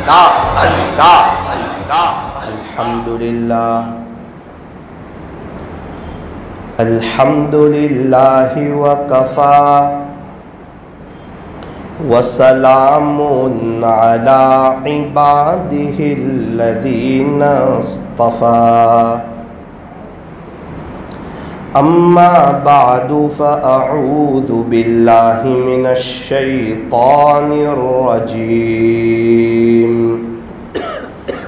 اللہ اللہ اللہ الحمدللہ الحمدللہ وکفا وسلام علی عبادہ الذین اصطفى اما بعد فاعوذ باللہ من الشیطان الرجیم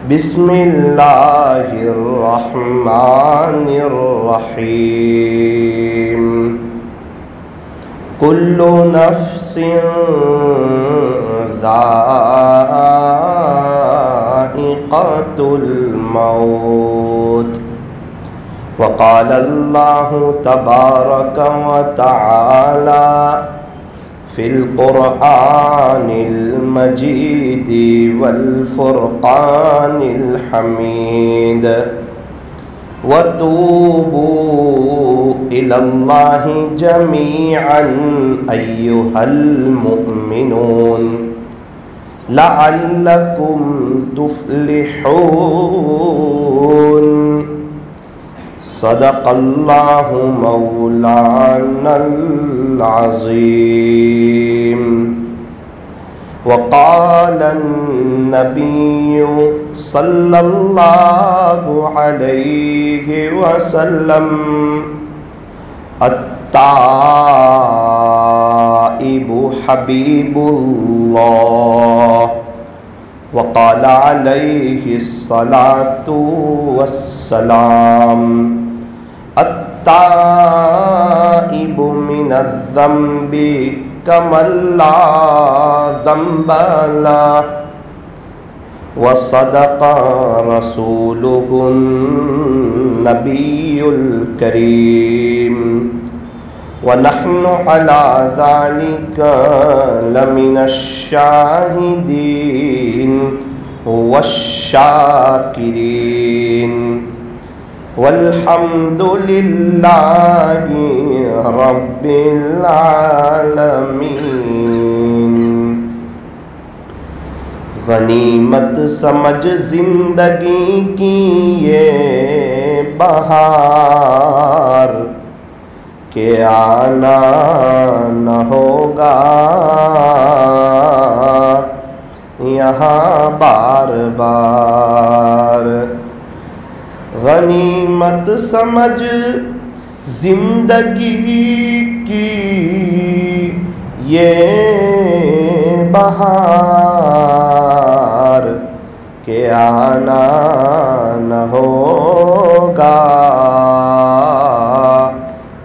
بسم اللہ الرحمن الرحیم کل نفس ذائقۃ الموت وقال اللہ تبارک وتعالی فی القرآن المجید والفرقان الحمید وتوبوا الی اللہ جمیعا ایہا المؤمنون لعلکم تفلحون صدق اللہ مولانا العظیم وقال النبی صلی اللہ علیہ وسلم التائب حبیب اللہ وقال علیہ الصلاة والسلام التائب من الذنب کمن لا ذنب له وصدق رسوله النبی الکریم ونحن على ذلك لمن الشاهدين والشاكرين والحمد لله رب العالمين غنیمت سمجھ زندگی کی یہ بہار کہ آنا نہ ہوگا یہاں بار بار غنیمت سمجھ زندگی کی یہ بہار کہ آنا نہ ہوگا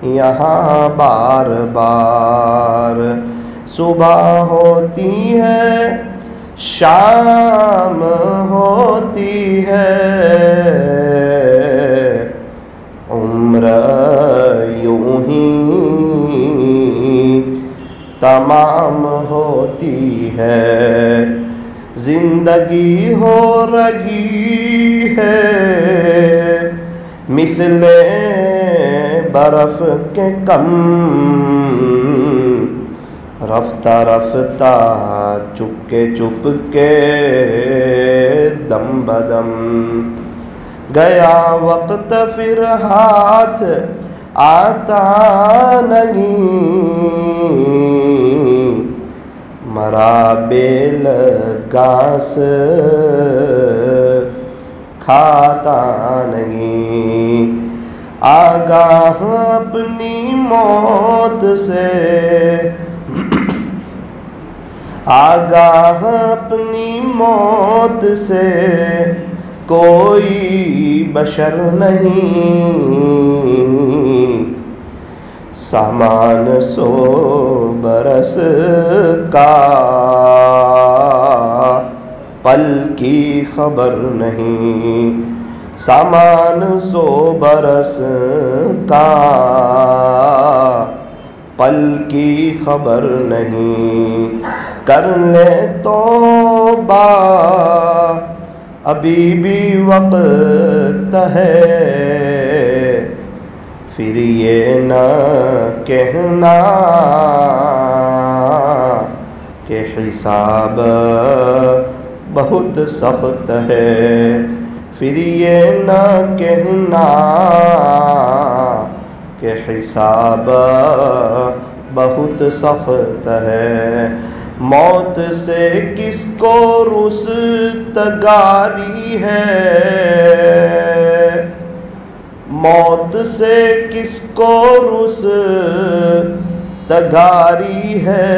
یہاں بار بار صبح ہوتی ہے شام ہوتی ہے عمر یوں ہی تمام ہوتی ہے زندگی ہو رہی ہے مثل برف کے کم رفتہ رفتہ چپ کے دم بدم گیا وقت پھر ہاتھ آتا نہیں مرا بیل گھاس کھاتا نہیں آگاہ اپنی موت سے آگاہ اپنی موت سے کوئی بشر نہیں سامان 100 برس کا پل کی خبر نہیں سامان 100 برس کا پل کی خبر نہیں کر لے توبہ ابھی بھی وقت ہے پھر یہ نہ کہنا کہ حساب بہت سخت ہے، پھر یہ نہ کہنا کہ حساب بہت سخت ہے۔ موت سے کس کو رستگاری ہے، موت سے کس کو رستگاری ہے،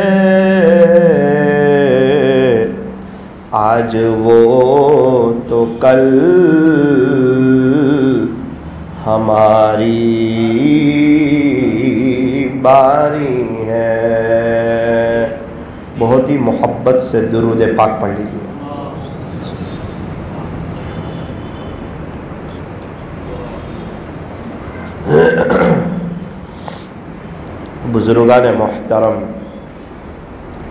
آج وہ تو کل ہماری باری ہے۔ بہت ہی محبت سے درود پاک پڑھ لیجیے۔ بزرگان محترم،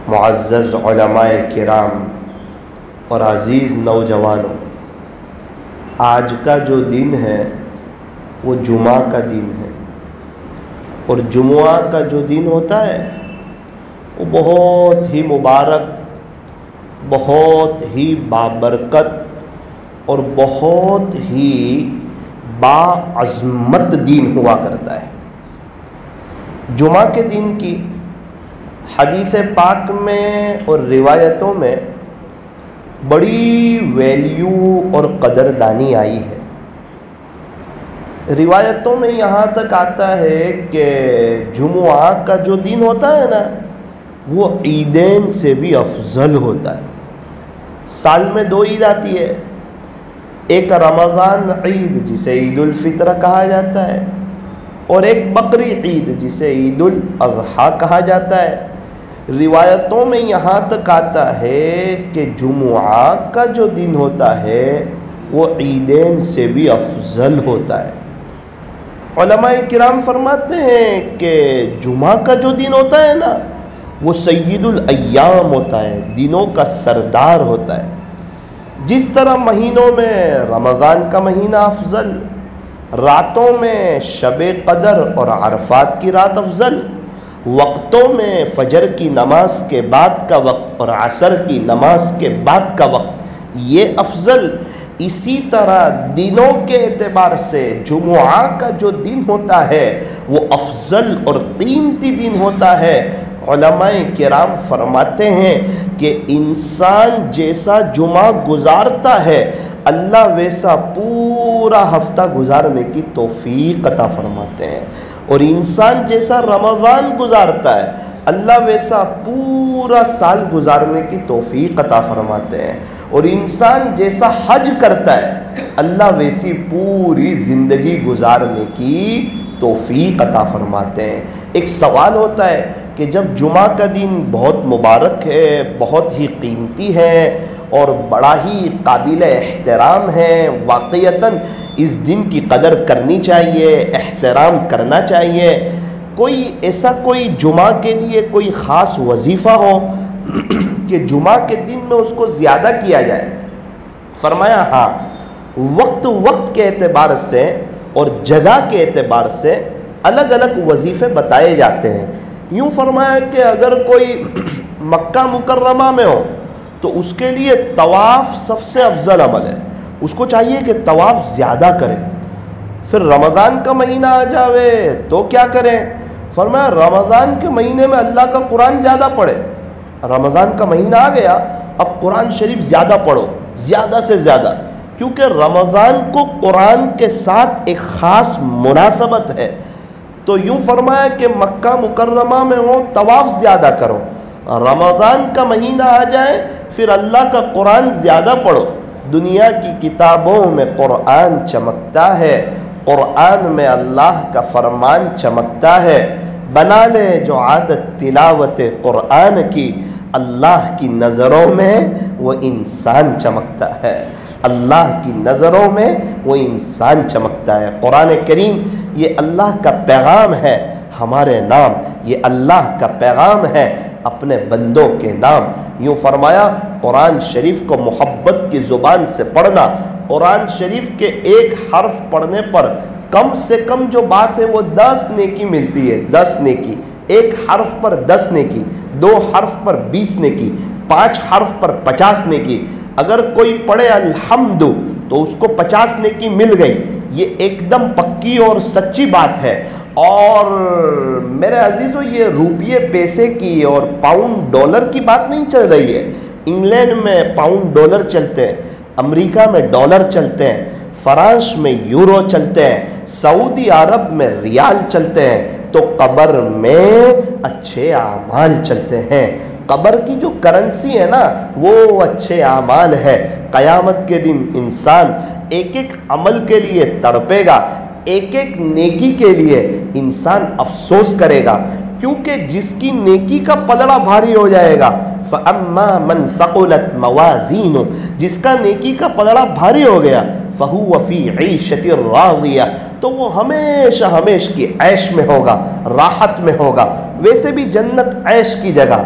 معزز علماء کرام اور عزیز نوجوانوں، آج کا جو دن ہے وہ جمعہ کا دن ہے، اور جمعہ کا جو دن ہوتا ہے وہ بہت ہی مبارک، بہت ہی بابرکت اور بہت ہی باعظمت دین ہوا کرتا ہے۔ جمعہ کے دن کی حدیث پاک میں اور روایتوں میں بڑی ویلیو اور قدردانی آئی ہے۔ روایتوں میں یہاں تک آتا ہے کہ جمعہ کا جو دن ہوتا ہے نا وہ عیدین سے بھی افضل ہوتا ہے۔ سال میں 2 عید آتی ہے، ایک رمضان عید جسے عید الفطر کہا جاتا ہے، اور ایک بقری عید جسے عید الاضحیٰ کہا جاتا ہے۔ روایتوں میں یہاں تک آتا ہے کہ جمعہ کا جو دن ہوتا ہے وہ عیدین سے بھی افضل ہوتا ہے۔ علماء کرام فرماتے ہیں کہ جمعہ کا جو دن ہوتا ہے نا وہ سید الایام ہوتا ہے، دنوں کا سردار ہوتا ہے۔ جس طرح مہینوں میں رمضان کا مہینہ افضل، راتوں میں شب قدر اور عرفات کی رات افضل، وقتوں میں فجر کی نماز کے بعد کا وقت اور عصر کی نماز کے بعد کا وقت یہ افضل، اسی طرح دنوں کے اعتبار سے جمعہ کا جو دن ہوتا ہے وہ افضل اور قیمتی دن ہوتا ہے۔ علماء کرام فرماتے ہیں کہ انسان جیسا جمعہ گزارتا ہے اللہ ویسا پورا ہفتہ گزارنے کی توفیق عطا فرماتے ہیں، اور انسان جیسا رمضان گزارتا ہے اللہ ویسا پورا سال گزارنے کی توفیق عطا فرماتے ہیں، اور انسان جیسا حج کرتا ہے اللہ ویسی پوری زندگی گزارنے کی توفیق عطا فرماتے ہیں۔ ایک سوال ہوتا ہے کہ جب جمعہ کا دن بہت مبارک ہے، بہت ہی قیمتی ہے اور بڑا ہی قابل احترام ہے، واقعتاً اس دن کی قدر کرنی چاہیے، احترام کرنا چاہیے، کوئی ایسا کوئی جمعہ کے لیے کوئی خاص وظیفہ ہو کہ جمعہ کے دن میں اس کو زیادہ کیا جائے؟ فرمایا ہاں، وقت کے اعتبار سے اور جگہ کے اعتبار سے الگ الگ وظیفے بتائے جاتے ہیں۔ یوں فرمایا کہ اگر کوئی مکہ مکرمہ میں ہو تو اس کے لیے طواف سب سے افضل عمل ہے، اس کو چاہیے کہ طواف زیادہ کرے۔ پھر رمضان کا مہینہ آ جاوے تو کیا کریں؟ فرمایا رمضان کے مہینے میں اللہ کا قرآن زیادہ پڑھے۔ رمضان کا مہینہ آ گیا، اب قرآن شریف زیادہ پڑھو، زیادہ سے زیادہ، کیونکہ رمضان کو قرآن کے ساتھ ایک خاص مناسبت ہے۔ تو یوں فرمایا کہ مکہ مکرمہ میں ہو طواف زیادہ کرو، رمضان کا مہینہ آ جائے پھر اللہ کا قرآن زیادہ پڑھو۔ دنیا کی کتابوں میں قرآن چمکتا ہے، قرآن میں اللہ کا فرمان چمکتا ہے۔ بنا لے جو عادت تلاوت قرآن کی، اللہ کی نظروں میں وہ انسان چمکتا ہے، اللہ کی نظروں میں وہ انسان چمکتا ہے۔ قرآن کریم یہ اللہ کا پیغام ہے ہمارے نام، یہ اللہ کا پیغام ہے اپنے بندوں کے نام۔ یوں فرمایا قرآن شریف کو محبت کی زبان سے پڑھنا، قرآن شریف کے ایک حرف پڑھنے پر کم سے کم جو بات ہے وہ 10 نیکی ملتی ہے، 10 نیکی ایک حرف پر 10 نیکی، 2 حرف پر 20 نیکی، 5 حرف پر 50 نیکی. اگر کوئی پڑھے الحمد تو اس کو 50 نیکی مل گئی. یہ ایک دم پکی اور سچی بات ہے. اور میرے عزیزو، یہ روپیے پیسے کی اور پاؤنڈ ڈالر کی بات نہیں چل رہی ہے. انگلینڈ میں پاؤنڈ ڈالر چلتے ہیں، امریکہ میں ڈالر چلتے ہیں، فرانس میں یورو چلتے ہیں، سعودی عرب میں ریال چلتے ہیں، تو قبر میں اچھے اعمال چلتے ہیں. قبر کی جو کرنسی ہے نا وہ اچھے اعمال ہے. قیامت کے دن انسان ایک ایک عمل کے لیے تڑپے گا، ایک ایک نیکی کے لیے انسان افسوس کرے گا، کیونکہ جس کی نیکی کا پلڑا بھاری ہو جائے گا، فَأَمَّا مَنْ ثَقُلَتْ مَوَازِينُ، جس کا نیکی کا پلڑا بھاری ہو گیا، فَهُوَ فِي عِيشَةٍ رَاضِيَةٍ، تو وہ ہمیشہ ہمیشہ کی عیش میں ہوگا، راحت میں ہوگا. ویسے بھی جنت عیش کی جگہ،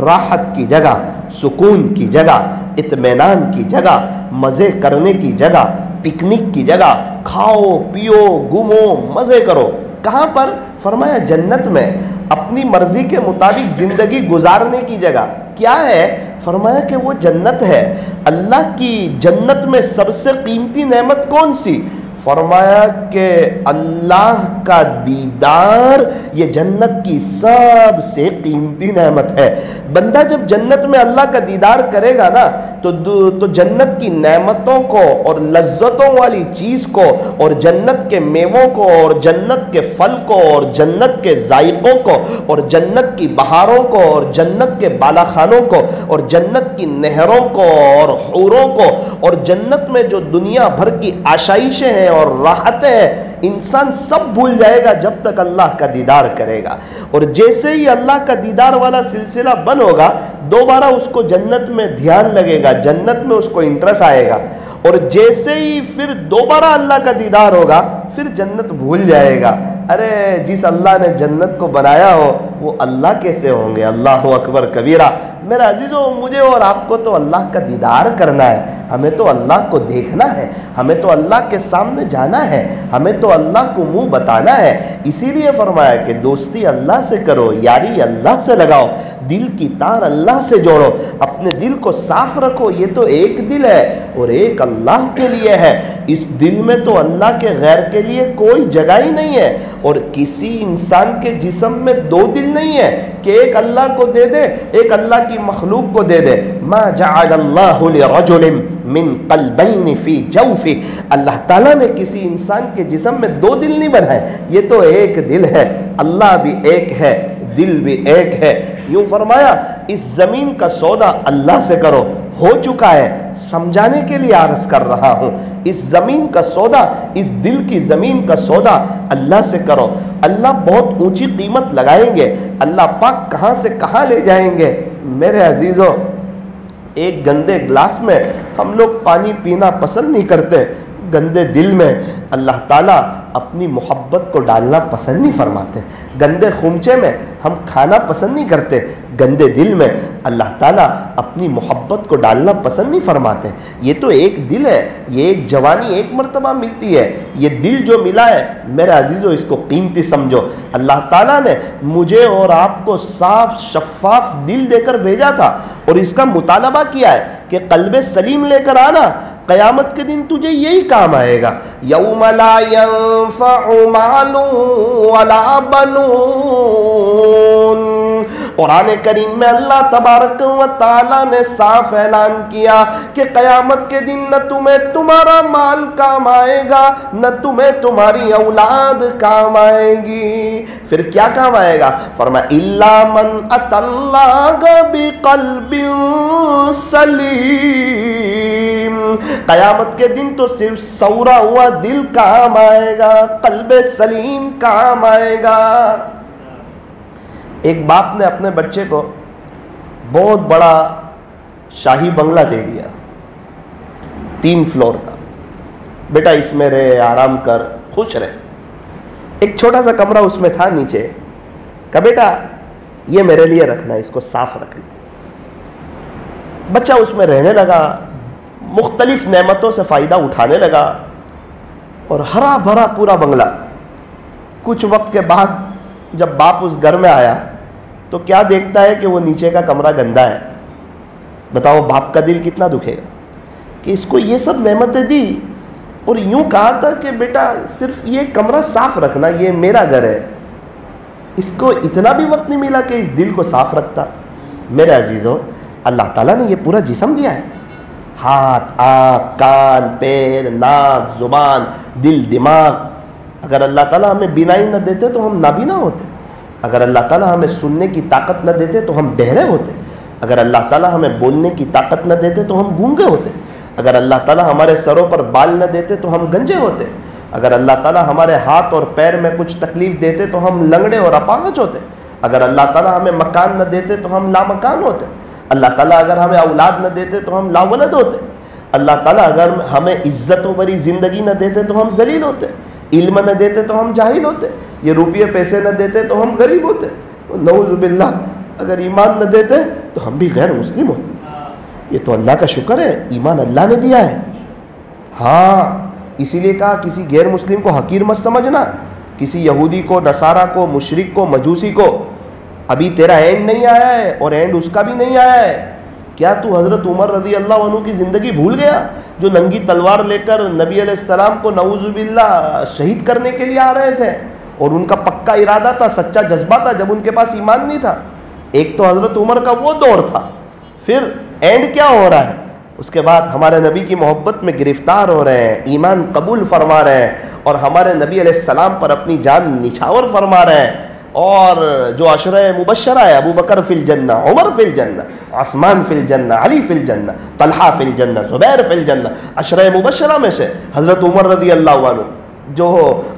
راحت کی جگہ، سکون کی جگہ، اطمینان کی جگہ، مزے کرنے کی جگہ، پکنک کی جگہ. کھاؤ پیو گھومو مزے کرو. کہاں پر؟ فرمایا جنت میں. اپنی مرضی کے مطابق زندگی گزارنے کی جگہ. کیا ہے؟ فرمایا کہ وہ جنت ہے. اللہ کی جنت میں سب سے قیمتی نعمت کون سی؟ فرمایا کہ اللہ کا دیدار یہ جنت کی سب سے قیمتی نعمت ہے. بندہ جب جنت میں اللہ کا دیدار کرے گا نا تو جنت کی نعمتوں کو اور لذتوں والی چیز کو اور جنت کے میووں کو اور جنت کے پھل کو اور جنت کے ذائقوں کو اور جنت کی بہاروں کو اور جنت کے بالا خانوں کو اور جنت کی نہروں کو اور حوروں کو اور جنت میں جو دنیا بھر کی آشائشیں ہیں اور راحتیں ہیں، انسان سب بھول جائے گا جب تک اللہ کا دیدار کرے گا. اور جیسے ہی اللہ کا دیدار والا سلسلہ بند ہوگا، دوبارہ اس کو جنت میں دھیان لگے گا، جنت میں اس کو انٹرسٹ آئے گا. اور جیسے ہی پھر دوبارہ اللہ کا دیدار ہوگا، پھر جنت بھول جائے گا. ارے جس اللہ نے جنت کو بنایا ہو وہ اللہ کیسے ہوں گے؟ اللہ اکبر کبیرہ. میرا عزیزو، مجھے اور آپ کو تو اللہ کا دیدار کرنا ہے، ہمیں تو اللہ کو دیکھنا ہے، ہمیں تو اللہ کے سامنے جانا ہے، ہمیں تو اللہ کو منہ بتانا ہے. اسی لیے فرمایا کہ دوستی اللہ سے کرو، یاری اللہ سے لگاؤ، دل کی تار اللہ سے جوڑو، اپنے دل کو صاف رکھو. یہ تو ایک دل ہے اور ایک اللہ کے لیے ہے. اس دل میں تو اللہ کے غیر کے لیے کوئی جگہ ہی نہیں ہے. اور کسی انسان کے جسم میں 2 دل نہیں ہے کہ ایک اللہ کو دے دے، ایک اللہ کی مخلوق کو دے دے. ما جعل اللہ لرجل من قلبین فی جوفہ، اللہ تعالیٰ نے کسی انسان کے جسم میں 2 دل نہیں بنائے. یہ تو ایک دل ہے. اللہ بھی ایک ہے، دل بھی ایک ہے. یوں فرمایا اس زمین کا سودا اللہ سے کرو. ہو چکا ہے، سمجھانے کے لیے عرض کر رہا ہوں. اس زمین کا سودا، اس دل کی زمین کا سودا اللہ سے کرو. اللہ بہت اونچی قیمت لگائیں گے. اللہ پاک کہاں سے کہاں لے جائیں گے. میرے عزیزو، ایک گندے گلاس میں ہم لوگ پانی پینا پسند نہیں کرتے. گندے دل میں اللہ تعالیٰ اپنی محبت کو ڈالنا پسند نہیں فرماتے. گندے خمچے میں ہم کھانا پسند نہیں کرتے. گندے دل میں اللہ تعالیٰ اپنی محبت کو ڈالنا پسند نہیں فرماتے. یہ تو ایک دل ہے، یہ ایک جوانی ایک مرتبہ ملتی ہے. یہ دل جو ملا ہے میرے عزیزو، اس کو قیمتی سمجھو. اللہ تعالیٰ نے مجھے اور آپ کو صاف شفاف دل دے کر بھیجا تھا اور اس کا مطالبہ کیا ہے کہ قلب سلیم لے کر آنا. قیامت کے دن تجھے یہی کام آئے گا. یوم لا ينفع مال ولا بنون. قرآن کریم میں اللہ تبارک و تعالیٰ نے صاف اعلان کیا کہ قیامت کے دن نہ تمہیں تمہارا مال کام آئے گا، نہ تمہیں تمہاری اولاد کام آئے گی. پھر کیا کام آئے گا؟ فرمایا الا من اتى اللہ بقلب سلیم. قیامت کے دن تو صرف سورا ہوا دل کام آئے گا، قلب سلیم کام آئے گا. ایک باپ نے اپنے بچے کو بہت بڑا شاہی بنگلہ دے دیا، 3 فلور کا. بیٹا اس میں رہے، آرام کر، خوش رہے. ایک چھوٹا سا کمرہ اس میں تھا نیچے. کہا بیٹا یہ میرے لیے رکھنا، اس کو صاف رکھنا. بچہ اس میں رہنے لگا، مختلف نعمتوں سے فائدہ اٹھانے لگا اور ہرا بھرا پورا بنگلہ. کچھ وقت کے بعد جب باپ اس گھر میں آیا تو کیا دیکھتا ہے کہ وہ نیچے کا کمرہ گندا ہے. بتاؤ باپ کا دل کتنا دکھے گا کہ اس کو یہ سب نعمتیں دی اور یوں کہا تھا کہ بیٹا صرف یہ کمرہ صاف رکھنا, یہ میرا گھر ہے. اس کو اتنا بھی وقت نہیں ملا کہ اس دل کو صاف رکھتا. میرے عزیزو, اللہ تعالیٰ نے یہ پورا جسم دیا ہے, ہاتھ, آنکھ, کان, پیر, ناک, زبان, دل, دماغ. اگر اللہ تعالیٰ ہمیں بینائی نہ دیتے تو ہم نابینا ہوتے. اگر اللہ تعالیٰ ہمیں سننے کی طاقت نہ دیتے تو ہم بہرے ہوتے. اگر اللہ تعالیٰ ہمیں بولنے کی طاقت نہ دیتے تو ہم گونگے ہوتے. اگر اللہ تعالیٰ ہمارے سروں پر بال نہ دیتے تو ہم گنجے ہوتے. اگر اللہ تعالیٰ ہمارے ہاتھ اور پیر میں کچھ تکلیف دیتے تو ہم لنگڑے اور اپاہج ہوتے. اگر اللہ تعالیٰ ہمیں مکان نہ دیتے تو ہم لامکان ہوتے. اللہ تعالیٰ اگر ہمیں اولاد نہ دیتے تو ہم لاولد ہوتے. اللہ تعالیٰ اگر ہمیں عزت و بری زندگی نہ دیتے تو ہم ذلیل ہوتے. علم نہ دیتے تو ہم جاہل ہوتے. یہ روپیے پیسے نہ دیتے تو ہم غریب ہوتے. نعوذ باللہ اگر ایمان نہ دیتے تو ہم بھی غیر مسلم ہوتے. یہ تو اللہ کا شکر ہے, ایمان اللہ نے دیا ہے. ہاں اسی لیے کہا کسی غیر مسلم کو حقیر مت سمجھنا, کسی یہودی کو, نصارہ کو, مشرک کو, مجوسی کو. ابھی تیرا اینڈ نہیں آیا ہے اور اینڈ اس کا بھی نہیں آیا ہے. کیا تو حضرت عمر رضی اللہ عنہ کی زندگی بھول گیا, جو ننگی تلوار لے کر نبی علیہ السلام کو نعوذ باللہ شہید کرنے کے لیے آ رہے تھے, اور ان کا پکا ارادہ تھا, سچا جذبہ تھا, جب ان کے پاس ایمان نہیں تھا. ایک تو حضرت عمر کا وہ دور تھا, پھر اینڈ کیا ہو رہا ہے, اس کے بعد ہمارے نبی کی محبت میں گرفتار ہو رہے ہیں, ایمان قبول فرما رہے ہیں, اور ہمارے نبی علیہ السلام پر اپنی جان نچھاور فرما رہے ہیں. اور جو عشرہ مبشرہ ہے, ابو بکر فی الجنہ, عمر فی الجنہ, عثمان فی الجنہ, علی فی الجنہ, طلحہ فی الجنہ, زبیر فی الجنہ. عشرہ مبشرہ میں سے حضرت عمر رضی اللہ عنہ جو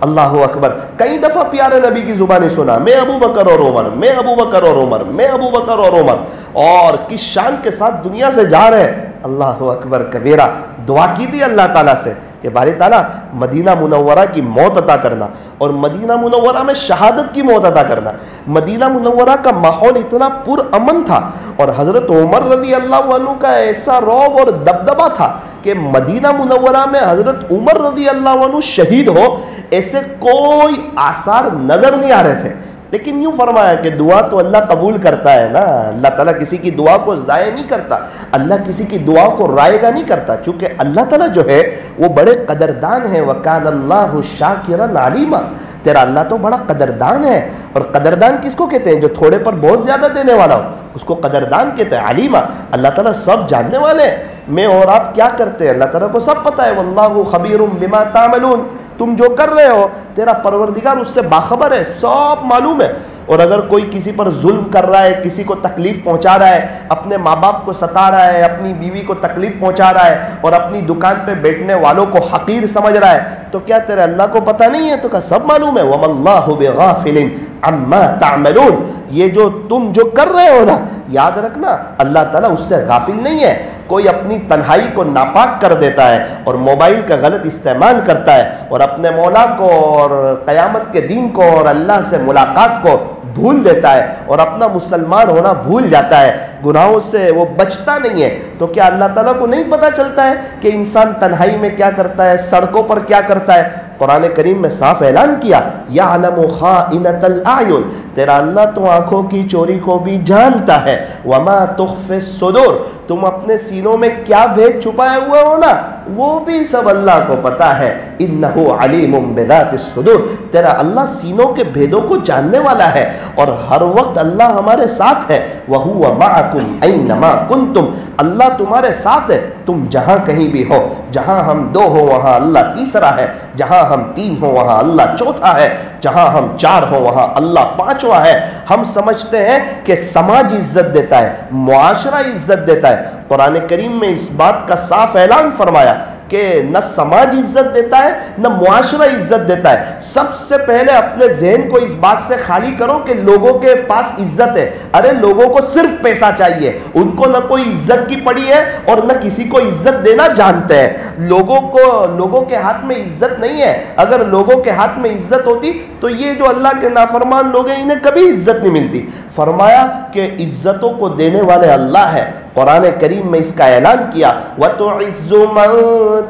اللہ اکبر کئی دفعہ پیارے نبی کی زبانی سنا, میں ابو بکر اور عمر, میں ابو بکر اور عمر, میں ابو بکر اور عمر, اور کس شان کے ساتھ دنیا سے جا رہے ہیں. اللہ اکبر کبیرہ. دعا کی تھی اللہ تعالیٰ سے کہ باری تعالیٰ مدینہ منورہ کی موت عطا کرنا, اور مدینہ منورہ میں شہادت کی موت عطا کرنا. مدینہ منورہ کا ماحول اتنا پر امن تھا, اور حضرت عمر رضی اللہ عنہ کا ایسا رعب اور دبدبہ تھا کہ مدینہ منورہ میں حضرت عمر رضی اللہ عنہ شہید ہو ایسے کوئی آثار نظر نہیں آ رہے تھے. لیکن یوں فرمایا کہ دعا تو اللہ قبول کرتا ہے نا, اللہ تعالیٰ کسی کی دعا کو ضائع نہیں کرتا, اللہ کسی کی دعا کو رائے گا نہیں کرتا, چونکہ اللہ تعالیٰ جو ہے وہ بڑے قدردان ہیں. وَكَانَ اللَّهُ شَاكِرًا عَلِيمًا. تیرا اللہ تو بڑا قدردان ہے, اور قدردان کس کو کہتے ہیں, جو تھوڑے پر بہت زیادہ دینے والا ہو, اس کو قدردان کہتے ہیں. علیمہ, اللہ تعالیٰ سب جاننے والے ہیں. میں اور آپ کیا کرتے ہیں اللہ تعالیٰ کو سب پتہ ہے. وَاللَّهُ خَبِيرٌ بِمَا تَعْمَلُونَ. تم جو کر رہے ہو تیرا پروردگار اس سے باخبر ہے, سب معلوم ہے. اور اگر کوئی کسی پر ظلم کر رہا ہے, کسی کو تکلیف پہنچا رہا ہے, اپنے ماں باپ کو ستا رہا ہے, اپنی بیوی کو تکلیف پہنچا رہا ہے, اور اپنی دکان پہ بیٹھنے والوں کو حقیر سمجھ رہا ہے, تو کیا تیرے اللہ کو پتہ نہیں ہے؟ تو کہا سب معلوم ہے. وَمَا اللَّهُ بِغَافِلٍ عَمَّا تَعْمَلُونَ. یہ جو تم جو کر رہے ہو نا, یاد رکھنا اللہ تعالیٰ اس سے غافل نہیں ہے. کوئی اپنی تنہائی کو ناپاک کر دیتا ہے اور موبائل کا غلط استعمال کرتا ہے, اور اپنے مولا کو اور قیامت کے دین کو اور اللہ سے ملاقات کو بھول دیتا ہے, اور اپنا مسلمان ہونا بھول جاتا ہے, گناہوں سے وہ بچتا نہیں ہے. تو کیا اللہ تعالیٰ کو نہیں پتہ چلتا ہے کہ انسان تنہائی میں کیا کرتا ہے, سڑکوں پر کیا کرتا ہے؟ قرآن کریم میں صاف اعلان کیا, یعلم خائنۃ الاعین. تیرا اللہ تو آنکھوں کی چوری کو بھی جانتا ہے. وما تخفی الصدور. تم اپنے سینوں میں کیا بھید چھپائے ہوئے ہو نا, وہ بھی سب اللہ کو پتا ہے. انہ علیم بذات الصدور. تیرا اللہ سینوں کے بھیدوں کو جاننے والا ہے, اور ہر وقت اللہ ہمارے ساتھ ہے. وہو معکم اینما کنتم. اللہ تمہارے ساتھ ہے تم جہاں کہیں بھی ہو. جہاں ہم دو ہو وہاں اللہ تیسرا ہے, جہاں ہم تین ہو وہاں اللہ چوتھا ہے, جہاں ہم چار ہو وہاں اللہ پانچواں ہے. ہم سمجھتے ہیں کہ سماج عزت دیتا ہے, معاشرہ عزت دیتا ہے. قرآن کریم میں اس بات کا صاف اعلان فرمایا کہ نہ سماج عزت دیتا ہے نہ معاشرہ عزت دیتا ہے. سب سے پہلے اپنے ذہن کو اس بات سے خالی کرو کہ لوگوں کے پاس عزت ہے. ارے لوگوں کو صرف پیسہ چاہیے, ان کو نہ کوئی عزت کی پڑی ہے اور نہ کسی کو عزت دینا جانتے ہیں. لوگوں کے ہاتھ میں عزت نہیں ہے. اگر لوگوں کے ہاتھ میں عزت ہوتی تو یہ جو اللہ کے نافرمان لوگ ہیں انہیں کبھی عزت نہیں ملتی. فرمایا کہ عزتوں کو دینے والے اللہ ہے. قرآن کریم میں اس کا اعلان کیا, وَتُعِزُّ مَن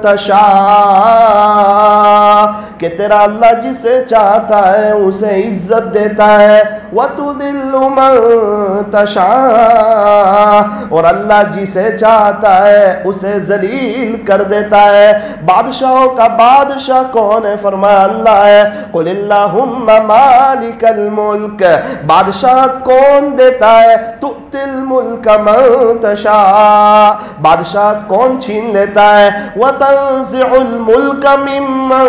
تَشَاءُ. کہ تیرا اللہ جسے چاہتا ہے اسے عزت دیتا ہے، وَتُذِلُّ مَن تَشَاءُ، اور اللہ جسے چاہتا ہے اسے ذلیل کر دیتا ہے۔ بادشاہوں کا بادشاہ کون ہے؟ فرمایا اللہ ہے۔ قُلِ اللَّهُمَّ مَالِكَ الْمُلْكِ، بادشاہت کون دیتا ہے؟ تُؤْتِ الْمُلْكَ مَن تَشَاءُ، بادشاہت کون چھین لیتا ہے؟ وَتَنزِعُ الْمُلْكَ مِمَّن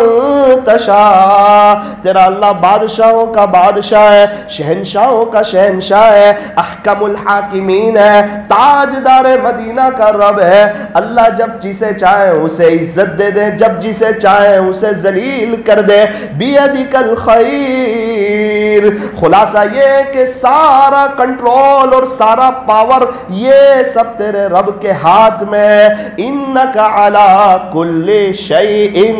تَشَاءُ، تیرا اللہ بادشاہوں کا بادشاہ ہے، شہنشاہوں کا شہنشاہ ہے، احکم الحاکمین ہے، تاجدار مدینہ کا رب ہے۔ اللہ جب جسے چاہے اسے عزت دے دے، جب جسے چاہے اسے ذلیل کر دے۔ بیدک الخیر، خلاصہ یہ ہے کہ سارا کنٹرول اور سارا پاور یہ سب تیرے رب کے ہاتھ میں ہے۔ انک علی کل شیء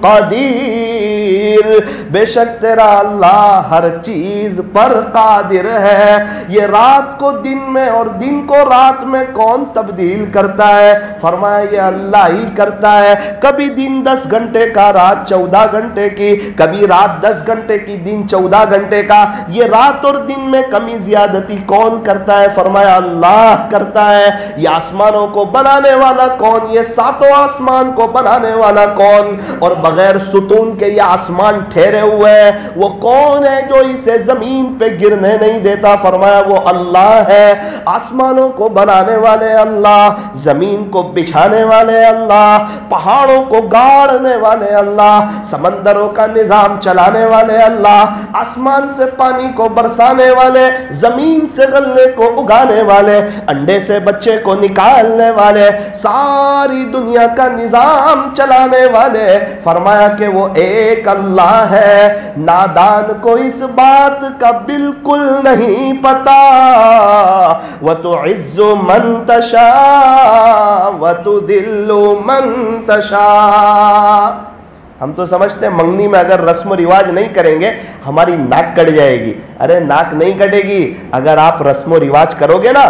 قدیر، بے شک تیرا اللہ ہر چیز پر قادر ہے۔ یہ رات کو دن میں اور دن کو رات میں کون تبدیل کرتا ہے؟ فرمایا یہ اللہ ہی کرتا ہے۔ کبھی دن 10 گھنٹے کا، رات 14 گھنٹے کی، کبھی رات 10 گھنٹے کی، دن 14 گھنٹے کا۔ یہ رات اور دن میں کمی زیادتی کون کرتا ہے؟ فرمایا اللہ کرتا ہے۔ یہ آسمانوں کو بنانے والا کون؟ یہ 7 آسمان کو بنانے والا کون؟ اور بغیر ستون کے یہ آسمان ٹھہرے ہوئے ہیں، وہ کون ہے جو اسے زمین پہ گرنے نہیں دیتا؟ فرمایا وہ اللہ ہے۔ آسمانوں کو بنانے والے اللہ، زمین کو بچھانے والے اللہ، پہاڑوں کو گاڑنے والے اللہ، سمندروں کا نظام چلانے والے اللہ، آسمان سے پانی کو برسانے والے، زمین سے غلے کو اگانے والے، انڈے سے بچے کو نکالنے والے، ساری دنیا کا نظام چلانے والے۔ فرمایا کہ وہ ایک اللہ ہے۔ نادان کو اس بات کا بالکل نہیں پتا۔ وَتُعِزُّ مَن تَشَاءُ وَتُذِلُّ مَن تَشَاءُ۔ ہم تو سمجھتے ہیں منگنی میں اگر رسم و رواج نہیں کریں گے ہماری ناک کٹ جائے گی۔ ارے ناک نہیں کٹے گی، اگر آپ رسم و رواج کرو گے نا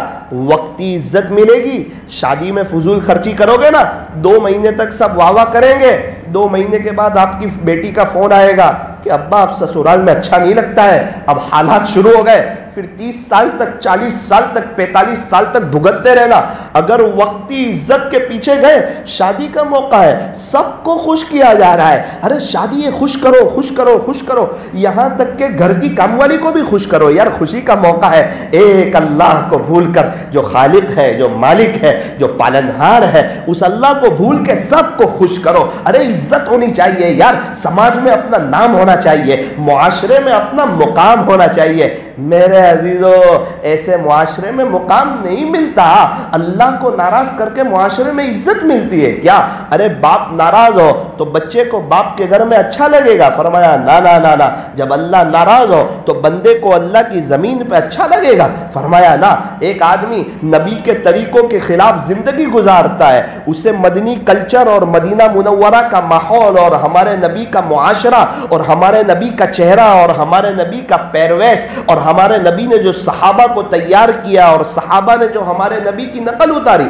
وقتی عزت ملے گی۔ شادی میں فضول خرچی کرو گے نا 2 مہینے تک سب واہ واہ کریں گے، 2 مہینے کے بعد آپ کی بیٹی کا فون آئے گا کہ ابا آپ سسرال میں اچھا نہیں لگتا ہے۔ اب حالات شروع ہو گئے، پھر 30 سال تک، 40 سال تک، 45 سال تک بھگتتے رہنا۔ اگر وقتی عزت کے پیچھے گئے، شادی کا موقع ہے، سب کو خوش کیا جا رہا ہے، ارے شادی ہے، خوش کرو خوش کرو خوش کرو، یہاں تک کہ گھر کی کام والی کو بھی خوش کرو، یار خوشی کا موقع ہے۔ ایک اللہ کو بھول کر، جو خالق ہے، جو مالک ہے، جو پالنہار ہے، اس اللہ کو بھول کے سب کو خوش کرو۔ ارے عزت ہونی چاہیے یار، سماج میں اپنا نام ہونا چاہیے، معاشرے میں اپنا مقام ہونا چاہیے۔ میرے عزیزو ایسے معاشرے میں مقام نہیں ملتا، اللہ کو ناراض کر کے معاشرے میں عزت ملتی ہے کیا؟ ارے باپ ناراض ہو تو بچے کو باپ کے گھر میں اچھا لگے گا؟ فرمایا نا نا نا نا، جب اللہ ناراض ہو تو بندے کو اللہ کی زمین پہ اچھا لگے گا؟ فرمایا نا۔ ایک آدمی نبی کے طریقوں کے خلاف زندگی گزارتا ہے، اسے مدنی کلچر اور مدینہ منورہ کا ماحول اور ہمارے نبی کا معاشرہ اور ہمارے نبی کا چہرہ اور ہمارے نبی کا پیرویس اور ہمارے نبی نے جو صحابہ کو تیار کیا اور صحابہ نے جو ہمارے نبی کی نقل اتاری،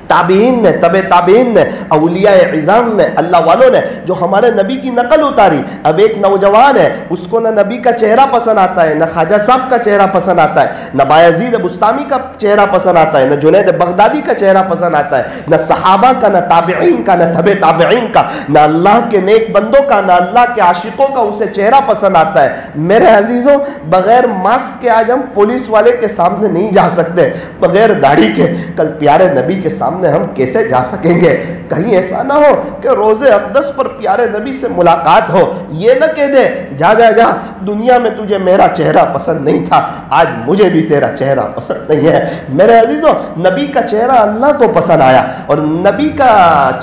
تابعین نے، تبع تابعین نے، اولیاء عظام نے، اللہ والوں نے جو ہمارے نبی کی نقل اتاری۔ اب ایک نوجوان ہے، اس کو نہ نبی کا چہرہ پسند آتا ہے، نہ خواجہ صاحب کا چہرہ پسند آتا ہے، نہ بایزید بستامی کا چہرہ پسند آتا ہے، نہ جنید بغدادی کا چہرہ پسند آتا ہے، نہ صحابہ کا، نہ تابعین کا، نہ تبع تابعین کا، نہ اللہ کے نیک بندوں کا، نہ اللہ کے عاشقوں کا اسے چہرہ پسند آتا ہے۔ میرے عزیزوں بغیر ماسک کے آج ہم پولیس والے کے سامنے نہیں جا سکتے، بغیر داڑھی کے کل پیارے نبی کے سامنے ہم کیسے جا سکیں گے؟ کہیں ایسا نہ ہو کہ روز اقدس پر پیارے نبی سے ملاقات ہو، یہ نہ کہہ دے جا جا جا دنیا میں تجھے میرا چہرہ پسند نہیں تھا، آج مجھے بھی تیرا چہرہ پسند نہیں ہے۔ میرے عزیزوں نبی کا چہرہ اللہ کو پسند آیا اور نبی کا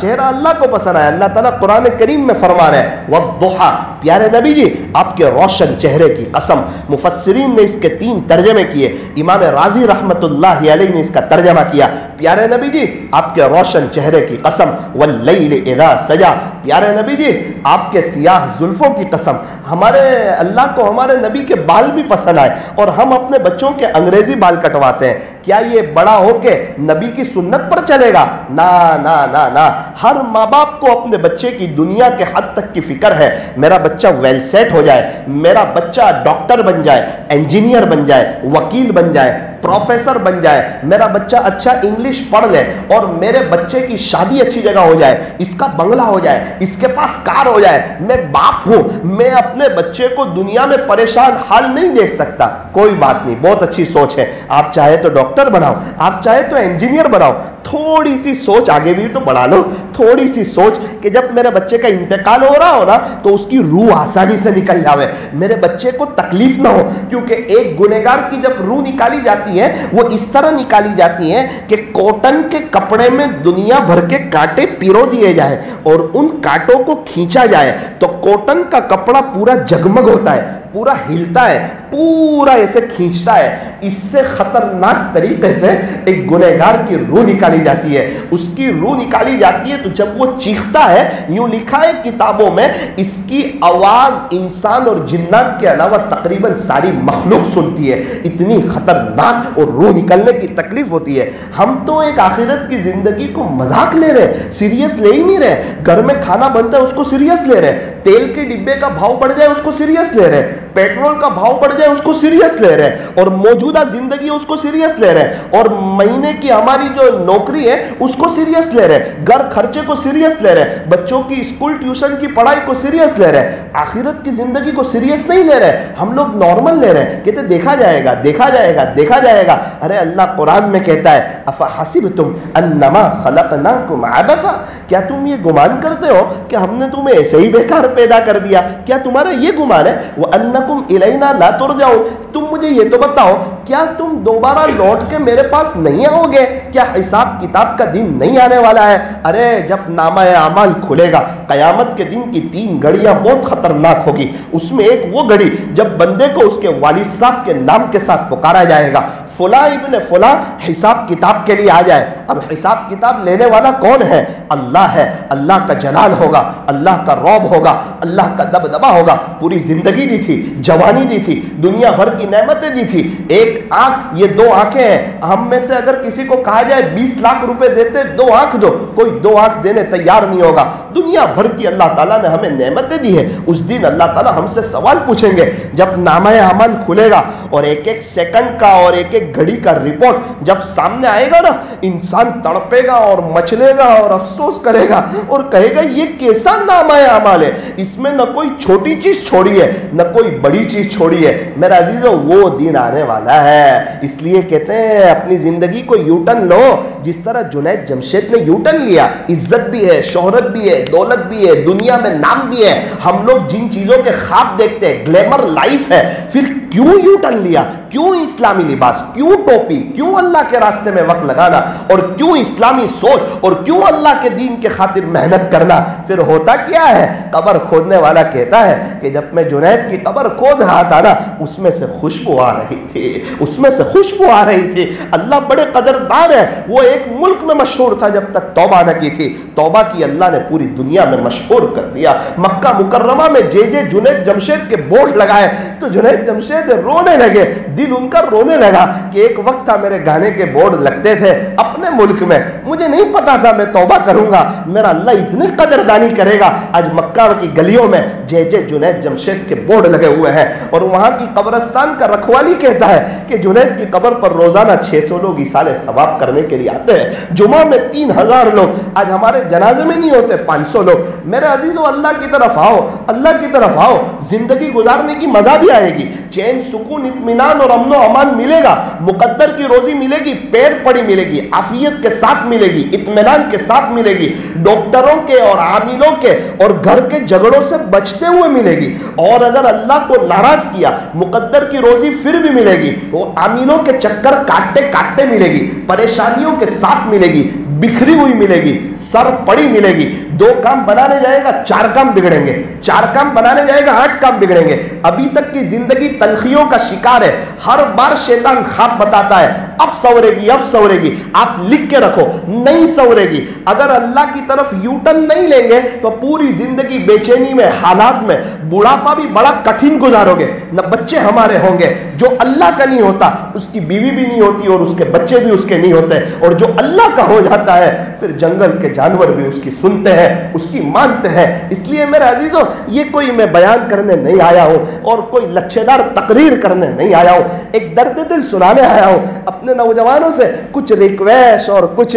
چہرہ اللہ کو پسند آیا۔ اللہ تعالیٰ قرآن کریم میں فرما رہے ہیں والضحیٰ، پیارے نبی جی آپ کے روشن چہرے کی قسم۔ مفسرین نے اس کے 3 ترجمے کیے، امام رازی رحمت اللہ علیہ نے اس کا ترجمہ کیا، پیارے نبی جی آپ کے روشن چہرے کی قسم، واللیل اذا سجا، پیارے نبی جی آپ کے سیاہ زلفوں کی قسم۔ ہمارے اللہ کو ہمارے نبی کے بال بھی پسند آئے اور ہم اپنے بچوں کے انگریزی بال کٹواتے ہیں۔ کیا یہ بڑا ہو کے نبی کی سنت پر چلے گا؟ نا نا نا نا. ہر ماں باپ کو اپنے بچے کی دنیا کے حد تک کی فکر ہے. میرا بچہ ویل سیٹ ہو جائے, میرا بچہ ڈاکٹر بن جائے, انجینئر بن جائے, وکیل بن جائے, پروفیسر بن جائے, میرا بچہ اچھا انگلش پڑھ لے, اور میرے بچے کی شادی اچھی جگہ ہو جائے, اس کا بنگلہ ہو جائے, اس کے پاس کار ہو جائے. میں باپ ہوں, میں اپنے بچے کو دنیا میں پریشان حال نہیں دیکھ سکتا. کوئی بات نہیں, بہت اچھی سوچ ہے. آپ چاہے تو ڈاکٹر بناؤ, آپ چاہے تو انجینئر بناؤ. تھوڑی سی سوچ آگے بھی تو بڑھا لو. تھوڑی سی سوچ کہ جب میرے بچے کا انتقال ہو رہا ہو نا تو اس کی روح آسانی سے نکل جاوے, میرے بچے کو تکلیف نہ ہو. کیونکہ ایک گنہگار کی جب روح نکالی جاتی ہے وہ اس طرح نکالی جاتی ہے کہ کاٹن کے کپڑے میں دنیا بھر کے کانٹے پیرو دیے جائے اور ان کانٹوں کو کھینچا جائے تو کاٹن کا کپڑا پورا جگمگ ہوتا ہے, پورا ہلتا ہے, پورا ایسے کھینچتا ہے. اس سے خطرناک طریقے سے ایک گنہگار کی روح نکالی جاتی ہے. اس کی روح نکالی جاتی ہے تو جب وہ چیختا ہے, یوں لکھا ہے کتابوں میں, اس کی آواز انسان اور جنات کے علاوہ تقریباً ساری مخلوق سنتی ہے. اتنی خطرناک اور روح نکلنے کی تکلیف ہوتی ہے. ہم تو ایک آخرت کی زندگی کو مذاق لے رہے, سیریس لے ہی نہیں رہے. گھر میں کھانا بنتا ہے اس کو سیریس لے رہے, تیل کے ڈبے کا بھاؤ بڑھ جائے اس کو سیریس لے رہے, پیٹرول کا بھاؤ بڑھ جائے اس کو سیریس لے رہے, اور موجودہ زندگی اس کو سیریس لے رہے, اور مہینے کی ہماری جو نوکری ہے اس کو سیریس لے رہے, گھر خرچے کو سیریس لے رہے, بچوں کی اسکول ٹیوشن کی پڑھائی کو سیریس لے رہے. آخرت کی زندگی کو سیریس نہیں لے رہے, ہم لوگ نارمل لے رہے, کہتے دیکھا جائے گا, دیکھا جائے گا, دیکھا جائے گا. ارے اللہ قرآن میں کہتا ہے افحسبتم انما خلقناکم عبثا, کیا تم یہ گمان کرتے ہو کہ ہم نے تمہیں ایسے ہی بیکار پیدا کر دیا؟ کیا تمہارا یہ گمان ہے؟ وَأَنَّكُمْ إِلَيْنَا لَا تُرْجَعُونَ, تم مجھے یہ تو بتاؤ کیا تم دوبارہ لوٹ کے میرے پاس نہیں آؤ گے؟ کیا حساب کتاب کا دن نہیں آنے والا ہے؟ ارے جب نامہ اعمال کھلے گا قیامت کے دن کی 3 گھڑیاں بہت خطرناک ہوگی. اس میں ایک وہ گھڑی جب بندے کو اس کے والد صاحب کے نام کے ساتھ پکارا جائے گا, فلاں ابن فلاں حساب کتاب کے لیے آ جائے. اب حساب کتاب لینے والا کون ہے؟ اللہ ہے. اللہ کا جلال ہوگا, اللہ کا رعب ہوگا, اللہ کا دبدبا ہوگا. پوری زندگی دی تھی, جوانی دی تھی, دنیا بھر کی نعمتیں دی تھی. ایک آنکھ, یہ 2 آنکھیں ہیں. ہم میں سے اگر کسی کو کہا جائے 20 لاکھ روپے دیتے 2 آنکھ دو, کوئی 2 آنکھ دینے تیار نہیں ہوگا. دنیا بھر کی اللہ تعالیٰ نے ہمیں نعمتیں دی ہے. اس دن اللہ تعالیٰ ہم سے سوال پوچھیں گے جب نامہ اعمال کھلے گا, اور ایک ایک سیکنڈ کا اور ایک ایک گھڑی کا رپورٹ جب سامنے آئے گا نا, انسان تڑپے گا اور مچلے گا اور افسوس کرے گا اور کہے گا یہ کیسا نامہ اعمال ہے, اس میں نہ کوئی چھوٹی چیز چھوڑی ہے نہ کوئی بڑی چیز چھوڑی ہے. میرا عزیزو وہ دن آنے والا ہے. اس لیے کہتے ہیں اپنی زندگی کو یو ٹرن لو, جس طرح جنید جمشید نے یو ٹرن لیا. عزت بھی ہے, شہرت بھی ہے, دولت بھی ہے, دنیا میں نام بھی ہے. ہم لوگ جن چیزوں کے خواب دیکھتے ہیں, گلیمر لائف ہے, پھر کیوں یو ٹرن لیا؟ کیوں اسلامی لباس, کیوں ٹوپی, کیوں اللہ کے راستے میں وقت لگانا, اور کیوں اسلامی سوچ, اور کیوں اللہ کے دین کے خاطر محنت کرنا؟ پھر ہوتا کیا ہے؟ قبر کھودنے والا کہتا ہے کہ جب میں جنید کی قبر کھود رہا تھا نا, اس میں سے خوشبو آ رہی تھی, اس میں سے خوشبو آ رہی تھی. اللہ بڑے قدردار ہے. وہ ایک ملک میں مشہور تھا جب تک توبہ نہ کی تھی, توبہ کی اللہ نے پوری دنیا میں مشہور کر دیا. مکہ مکرمہ میں جنید جمشید کے بورڈ لگائے تو جنید جمشید رونے لگے, دل ان کا رونے لگا کہ ایک وقت تھا میرے گانے کے بورڈ لگتے تھے اپنے ملک میں, مجھے نہیں پتا تھا میں توبہ کروں گا, میرا اللہ اتنی قدردانی کرے گا. آج مکہ کی گلیوں میں جنید جمشید کے بورڈ لگے ہوئے ہیں, اور وہاں کی قبرستان کا رکھوالی کہتا ہے کہ جنید کی قبر پر روزانہ 600 لوگ ایصال ثواب کرنے کے لیے آتے ہیں. جمعہ میں 3000 لوگ, آج ہمارے جنازے میں نہیں ہوتے 500 لوگ. میرے عزیزو اللہ کی طرف آؤ, اللہ کی طرف آؤ, زندگی گزارنے کی مزہ بھی آئے گی, چین سکون اطمینان اور امن و امان ملے گا, مقدر کی روزی ملے گی, پیٹ پڑی ملے گی, عافیت کے ساتھ ملے گی, اطمینان کے ساتھ ملے گی, ڈاکٹروں کے اور عاملوں کے اور گھر کے جھگڑوں سے بچتے ہوئے ملے گی. اور اگر اللہ کو ناراض کیا, مقدر کی روزی پھر بھی ملے گی, وہ عاملوں کے چکر کاٹتے کاٹتے ملے گی, پریشانیوں کے ساتھ ملے گی, بکھری ہوئی ملے گی, سر پڑی ملے گی. 2 کام بنانے جائے گا 4 کام بگڑیں گے, 4 کام بنانے جائے گا 8 کام بگڑیں گے. ابھی تک کی زندگی تلخیوں کا شکار ہے. ہر بار شیطان خواب بتاتا ہے, اب سورے گی اب سورے گی. آپ لکھ کے رکھو, نہیں سورے گی. اگر اللہ کی طرف یو ٹرن نہیں لیں گے تو پوری زندگی بے چینی میں, حالات میں, بڑھاپا بھی بڑا کٹھن گزارو گے. نہ بچے ہمارے ہوں گے. جو اللہ کا نہیں ہوتا اس کی بیوی بھی نہیں ہوتی اور اس کے بچے بھی اس کے نہیں ہوتے, اور جو اللہ کا ہو جاتا ہے پھر جنگل کے جانور بھی اس کی سنتے ہیں, اس کی مانتے ہیں. اس لیے میرے عزیزوں, یہ کوئی میں بیان کرنے نہیں آیا ہوں اور کوئی لچھے دار تقریر کرنے نہیں آیا ہوں, ایک درد دل سنانے آیا ہوں. اپنے نوجوانوں سے کچھ ریکویسٹ اور کچھ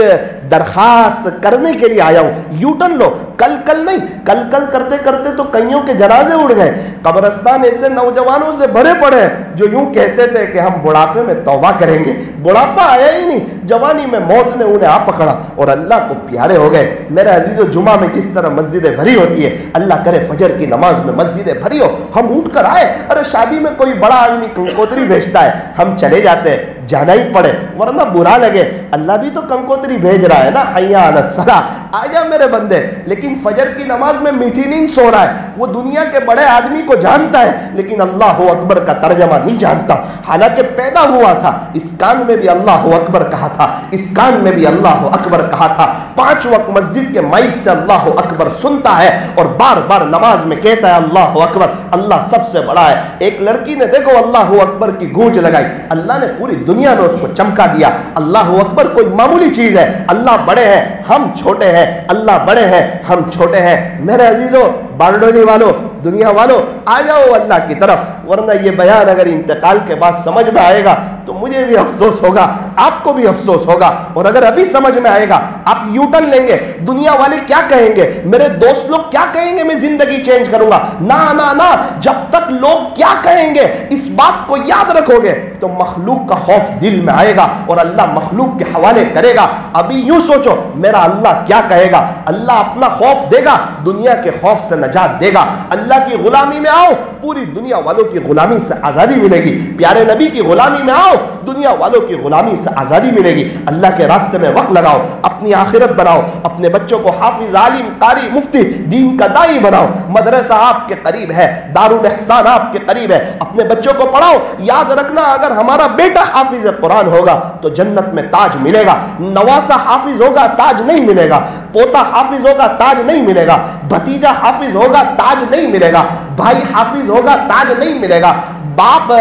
درخواست کرنے کے لیے آیا ہوں. یو ٹرن لو, کل نہیں, کل کرتے کرتے تو کئیوں کے جنازے اڑ گئے. قبرستان ایسے نوجوانوں سے بھرے پڑے جو یوں کہتے تھے کہ ہم بڑھاپے میں توبہ کریں گے. بڑھاپا آیا ہی نہیں, جوانی میں موت نے انہیں آ پکڑا اور اللہ کو پیارے ہو گئے. میرے عزیزو, جمعہ میں جس طرح مسجدیں بھری ہوتی ہے, اللہ کرے فجر کی نماز میں مسجدیں بھری ہو, ہم اٹھ کر آئے. ارے شادی میں کوئی بڑا آدمی کنکوتری بھیجتا ہے, ہم چلے جاتے ہیں, جانا ہی پڑے ورنہ برا لگے. اللہ بھی تو کنکوتری بھیج رہا ہے نا, حیا علی الصلاۃ, آ جا میرے بندے. لیکن فجر کی نماز میں میٹھی نیند سو رہا ہے. وہ دنیا کے بڑے آدمی کو جانتا ہے لیکن اللہ اکبر کا ترجمہ نہیں جانتا. حالانکہ پیدا ہوا تھا, اس کان میں بھی اللہ اکبر کہا تھا, اس کان میں بھی اللہ اکبر کہا تھا. 5 وقت مسجد کے مائک سے اللہ اکبر سنتا ہے اور بار بار نماز میں کہتا ہے اللہ اکبر, اللہ سب سے بڑا ہے. ایک لڑکی نے دیکھو اللہ اکبر کی گونج لگائی, اللہ نے پوری دنیا میں اس کو چمکا دیا. اللہ اکبر کوئی معمولی چیز ہے. اللہ بڑے ہیں, ہم چھوٹے ہیں. اللہ بڑے ہیں, ہم چھوٹے ہیں. میرے عزیزو, بارڈولی والو, دنیا والو, آ جاؤ اللہ کی طرف. ورنہ یہ بیان اگر انتقال کے بعد سمجھ میں آئے گا تو مجھے بھی افسوس ہوگا, آپ کو بھی افسوس ہوگا. اور اگر ابھی سمجھ میں آئے گا, آپ یو ٹرن لیں گے, دنیا والے کیا کہیں گے, میرے دوست لوگ کیا کہیں گے, میں زندگی چینج کروں گا. نا, جب تک لوگ کیا کہیں گے اس بات کو یاد رکھو گے تو مخلوق کا خوف دل میں آئے گا اور اللہ مخلوق کے حوالے کرے گا. ابھی یوں سوچو, میرا اللہ کیا کہے گا. اللہ اپنا خوف دے گا, دنیا کے خوف سے نجات دے گا. اللہ کی غلامی میں آؤ, پوری دنیا والوں کی غلامی سے آزادی ملے گی. پیارے نبی کی غلامی میں آؤ, دنیا والوں کی غلامی سے آزادی ملے گی. اللہ کے راستے میں وقت لگاؤ, اپنی آخرت بناؤ, اپنے بچوں کو حافظ, عالم, قاری, مفتی, دین کا دائی بناؤ. مدرسہ آپ کے قریب ہے, دارالاحسان آپ کے قریب ہے, اپنے بچوں کو پڑھاؤ. یاد رکھنا, اگر ہمارا بیٹا حافظ قرآن ہوگا تو جنت میں تاج ملے گا. نواسا حافظ ہوگا, تاج نہیں ملے گا. پوتا حافظ ہوگا, تاج نہیں ملے گا. بھتیجا حافظ ہوگا, تاج نہیں ملے گا. بھائی حافظ ہوگا, تاج نہیں ملے گا. باپ,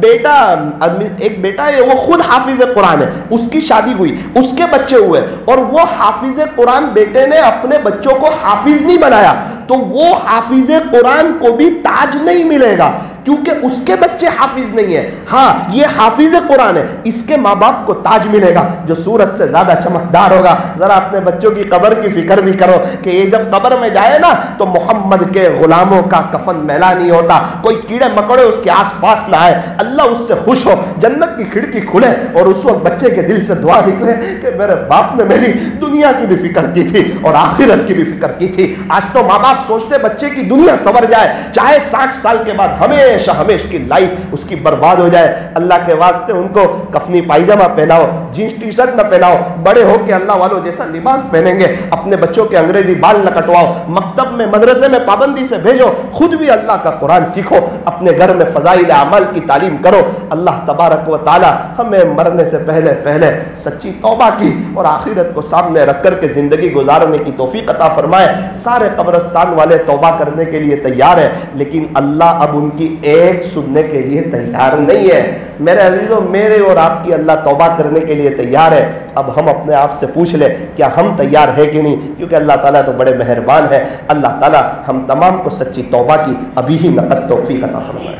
بیٹا, ایک بیٹا ہے وہ خود حافظ قرآن ہے, اس کی شادی ہوئی, اس کے بچے ہوئے, اور وہ حافظ قرآن بیٹے نے اپنے بچوں کو حافظ نہیں بنایا تو وہ حافظ قرآن کو بھی تاج نہیں ملے گا کیونکہ اس کے بچے حافظ نہیں ہیں. ہاں, یہ حافظ قرآن ہے, اس کے ماں باپ کو تاج ملے گا جو سورج سے زیادہ چمکدار ہوگا. ذرا اپنے بچوں کی قبر کی فکر بھی کرو کہ یہ جب قبر میں جائے نا تو محمد کے غلاموں کا کفن میلا نہیں ہوتا, کوئی کیڑے مکوڑے اس کے آس پاس نہ آئے, اللہ اس سے خوش ہو, جنت کی کھڑکی کھلے اور اس وقت بچے کے دل سے دعا نکلے کہ میرے باپ نے میری دنیا کی بھی فکر کی تھی اور آخرت کی بھی فکر کی تھی. آج تو ماں باپ سوچتے بچے کی دنیا سنور جائے, چاہے 60 سال کے بعد ہمیش کی لائف اس کی برباد ہو جائے. اللہ کے واسطے ان کو کفنی پائجامہ پہناؤ, جینس ٹی شرٹ نہ پہناؤ, بڑے ہو کے اللہ والوں جیسا لباس پہنیں گے. اپنے بچوں کے انگریزی بال نہ کٹواؤ, مکتب میں مدرسے میں پابندی سے بھیجو, خود بھی اللہ کا قرآن سیکھو, اپنے گھر میں فضائل اعمال کی تعلیم کرو. اللہ تبارک و تعالی ہمیں مرنے سے پہلے سچی توبہ کی اور آخرت کو سامنے رکھ کر کے زندگی گزارنے کی توفیق عطا فرمائے. سارے قبرستان والے توبہ کرنے کے لیے تیار ہیں لیکن اللہ اب ان کی ایک سننے کے لیے تیار نہیں ہے. میرے عزیزوں, میرے اور آپ کی اللہ توبہ کرنے کے لیے تیار ہے. اب ہم اپنے آپ سے پوچھ لیں کیا ہم تیار ہے کہ نہیں, کیونکہ اللہ تعالیٰ تو بڑے مہربان ہے. اللہ تعالیٰ ہم تمام کو سچی توبہ کی ابھی ہی نقد توفیق عطا فرمائے.